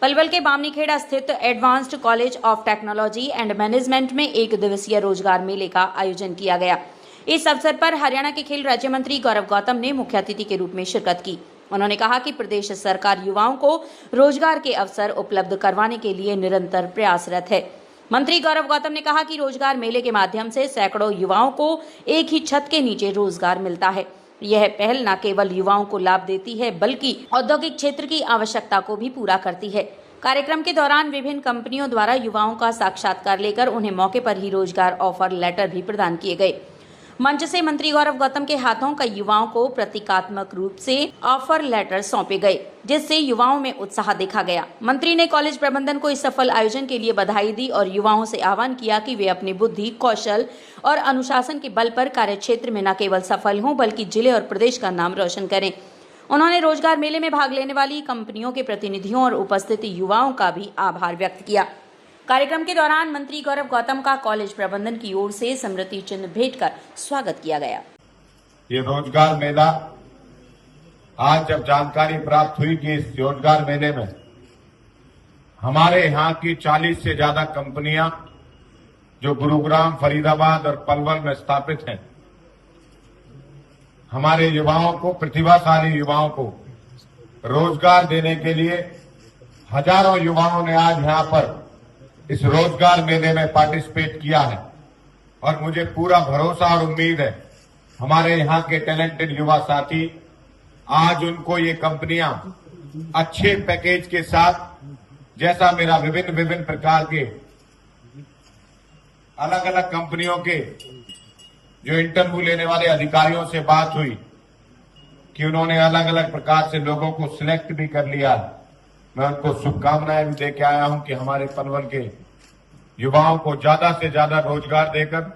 पलवल के बामनीखेड़ा स्थित advanced college of technology and management में 1 दिवसीय रोजगार मेले का आयोजन किया गया। इस अवसर पर हरियाणा के खेल राज्य मंत्री गौरव गौतम ने मुख्य अतिथि के रूप में शिरकत की। उन्होंने कहा कि प्रदेश सरकार युवाओं को रोजगार के अवसर उपलब्ध करवाने के लिए निरंतर प्रयासरत है। मंत्री गौरव गौतम ने कहा कि रोजगार मेले के माध्यम से सैकड़ों युवाओं को एक ही छत के नीचे रोजगार मिलता है। यह पहल न केवल युवाओं को लाभ देती है बल्कि औद्योगिक क्षेत्र की आवश्यकता को भी पूरा करती है। कार्यक्रम के दौरान विभिन्न कंपनियों द्वारा युवाओं का साक्षात्कार लेकर उन्हें मौके पर ही रोजगार ऑफर लेटर भी प्रदान किए गए। मंच से मंत्री गौरव गौतम के हाथों का युवाओं को प्रतीकात्मक रूप से ऑफर लेटर सौंपे गए, जिससे युवाओं में उत्साह देखा गया। मंत्री ने कॉलेज प्रबंधन को इस सफल आयोजन के लिए बधाई दी और युवाओं से आह्वान किया कि वे अपनी बुद्धि, कौशल और अनुशासन के बल पर कार्य क्षेत्र में न केवल सफल हों बल्कि जिले और प्रदेश का नाम रोशन करें। उन्होंने रोजगार मेले में भाग लेने वाली कंपनियों के प्रतिनिधियों और उपस्थित युवाओं का भी आभार व्यक्त किया। कार्यक्रम के दौरान मंत्री गौरव गौतम का कॉलेज प्रबंधन की ओर से स्मृति चिन्ह भेंट कर स्वागत किया गया। ये रोजगार मेला, आज जब जानकारी प्राप्त हुई कि इस रोजगार मेले में हमारे यहाँ की 40 से ज्यादा कंपनियां जो गुरुग्राम, फरीदाबाद और पलवल में स्थापित हैं, हमारे युवाओं को, प्रतिभाशाली युवाओं को रोजगार देने के लिए हजारों युवाओं ने आज यहाँ पर इस रोजगार मेले में पार्टिसिपेट किया है और मुझे पूरा भरोसा और उम्मीद है हमारे यहाँ के टैलेंटेड युवा साथी आज उनको ये कंपनियां अच्छे पैकेज के साथ, जैसा मेरा विभिन्न प्रकार के अलग अलग कंपनियों के जो इंटरव्यू लेने वाले अधिकारियों से बात हुई कि उन्होंने अलग अलग प्रकार से लोगों को सिलेक्ट भी कर लिया। मैं उनको शुभकामनाएं भी देके आया हूं कि हमारे पलवल के युवाओं को ज्यादा से ज्यादा रोजगार देकर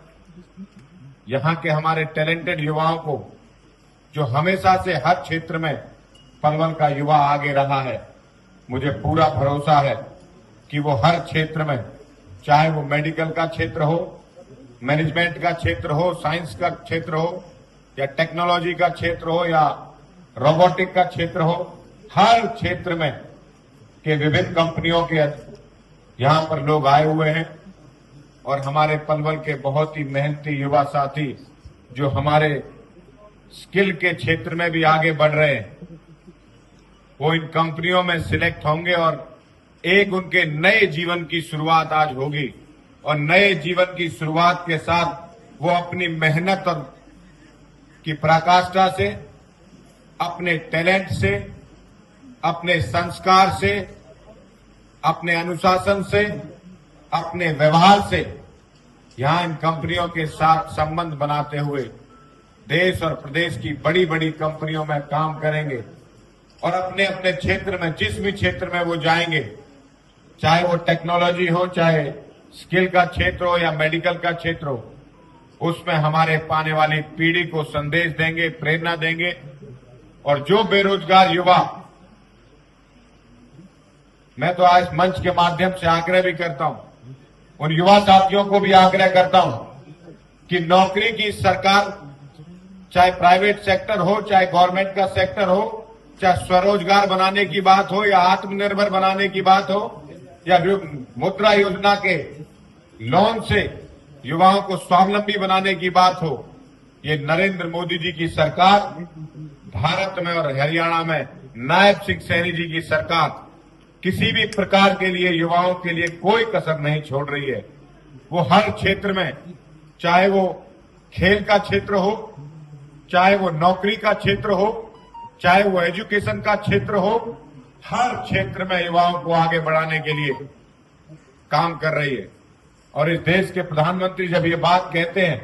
यहां के हमारे टैलेंटेड युवाओं को, जो हमेशा से हर क्षेत्र में पलवल का युवा आगे रहा है, मुझे पूरा भरोसा है कि वो हर क्षेत्र में, चाहे वो मेडिकल का क्षेत्र हो, मैनेजमेंट का क्षेत्र हो, साइंस का क्षेत्र हो या टेक्नोलॉजी का क्षेत्र हो या रोबोटिक का क्षेत्र हो, हर क्षेत्र में के विभिन्न कंपनियों के यहां पर लोग आए हुए हैं और हमारे पलवल के बहुत ही मेहनती युवा साथी जो हमारे स्किल के क्षेत्र में भी आगे बढ़ रहे हैं, वो इन कंपनियों में सिलेक्ट होंगे और एक उनके नए जीवन की शुरुआत आज होगी और नए जीवन की शुरुआत के साथ वो अपनी मेहनत और की पराकाष्ठा से, अपने टैलेंट से, अपने संस्कार से, अपने अनुशासन से, अपने व्यवहार से यहां इन कंपनियों के साथ संबंध बनाते हुए देश और प्रदेश की बड़ी बड़ी कंपनियों में काम करेंगे और अपने अपने क्षेत्र में, जिस भी क्षेत्र में वो जाएंगे, चाहे वो टेक्नोलॉजी हो, चाहे स्किल का क्षेत्र हो या मेडिकल का क्षेत्र हो, उसमें हमारे पाने वाली पीढ़ी को संदेश देंगे, प्रेरणा देंगे और जो बेरोजगार युवा, मैं तो आज मंच के माध्यम से आग्रह भी करता हूं, उन युवा साथियों को भी आग्रह करता हूं कि नौकरी की सरकार, चाहे प्राइवेट सेक्टर हो, चाहे गवर्नमेंट का सेक्टर हो, चाहे स्वरोजगार बनाने की बात हो या आत्मनिर्भर बनाने की बात हो या मुद्रा योजना के लोन से युवाओं को स्वावलंबी बनाने की बात हो, ये नरेंद्र मोदी जी की सरकार, भारत में और हरियाणा में नायब सिंह सैनी जी की सरकार किसी भी प्रकार के लिए युवाओं के लिए कोई कसर नहीं छोड़ रही है। वो हर क्षेत्र में, चाहे वो खेल का क्षेत्र हो, चाहे वो नौकरी का क्षेत्र हो, चाहे वो एजुकेशन का क्षेत्र हो, हर क्षेत्र में युवाओं को आगे बढ़ाने के लिए काम कर रही है। और इस देश के प्रधानमंत्री जब ये बात कहते हैं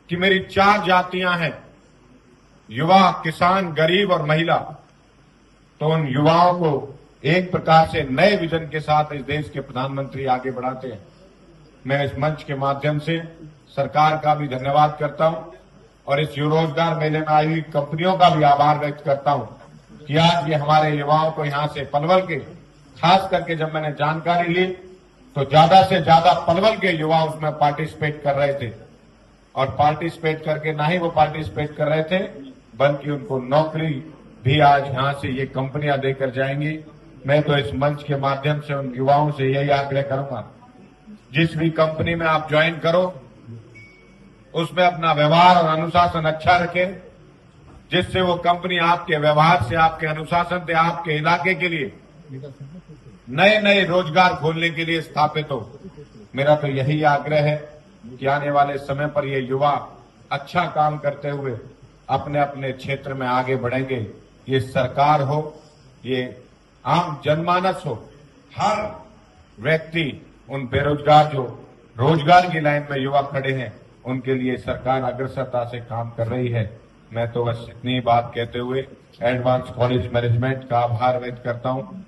कि मेरी 4 जातियां हैं, युवा, किसान, गरीब और महिला, तो उन युवाओं को एक प्रकार से नए विजन के साथ इस देश के प्रधानमंत्री आगे बढ़ाते हैं। मैं इस मंच के माध्यम से सरकार का भी धन्यवाद करता हूं और इस रोजगार मेले में आई हुई कंपनियों का भी आभार व्यक्त करता हूं कि आज ये हमारे युवाओं को यहां से पलवल के, खास करके जब मैंने जानकारी ली तो ज्यादा से ज्यादा पलवल के युवा उसमें पार्टिसिपेट कर रहे थे और पार्टिसिपेट करके ना ही वो पार्टिसिपेट कर रहे थे बल्कि उनको नौकरी भी आज यहां से ये कंपनियां देकर जाएंगी। मैं तो इस मंच के माध्यम से उन युवाओं से यही आग्रह करूंगा, जिस भी कंपनी में आप ज्वाइन करो उसमें अपना व्यवहार और अनुशासन अच्छा रखें, जिससे वो कंपनी आपके व्यवहार से, आपके अनुशासन से, आपके इलाके के लिए नए नए रोजगार खोलने के लिए स्थापित हो। मेरा तो यही आग्रह है कि आने वाले समय पर ये युवा अच्छा काम करते हुए अपने अपने क्षेत्र में आगे बढ़ेंगे। ये सरकार हो, ये आम जनमानस हो, हर व्यक्ति, उन बेरोजगार जो रोजगार की लाइन में युवा खड़े हैं, उनके लिए सरकार अग्रसरता से काम कर रही है। मैं तो बस इतनी बात कहते हुए एडवांस कॉलेज मैनेजमेंट का आभार व्यक्त करता हूं।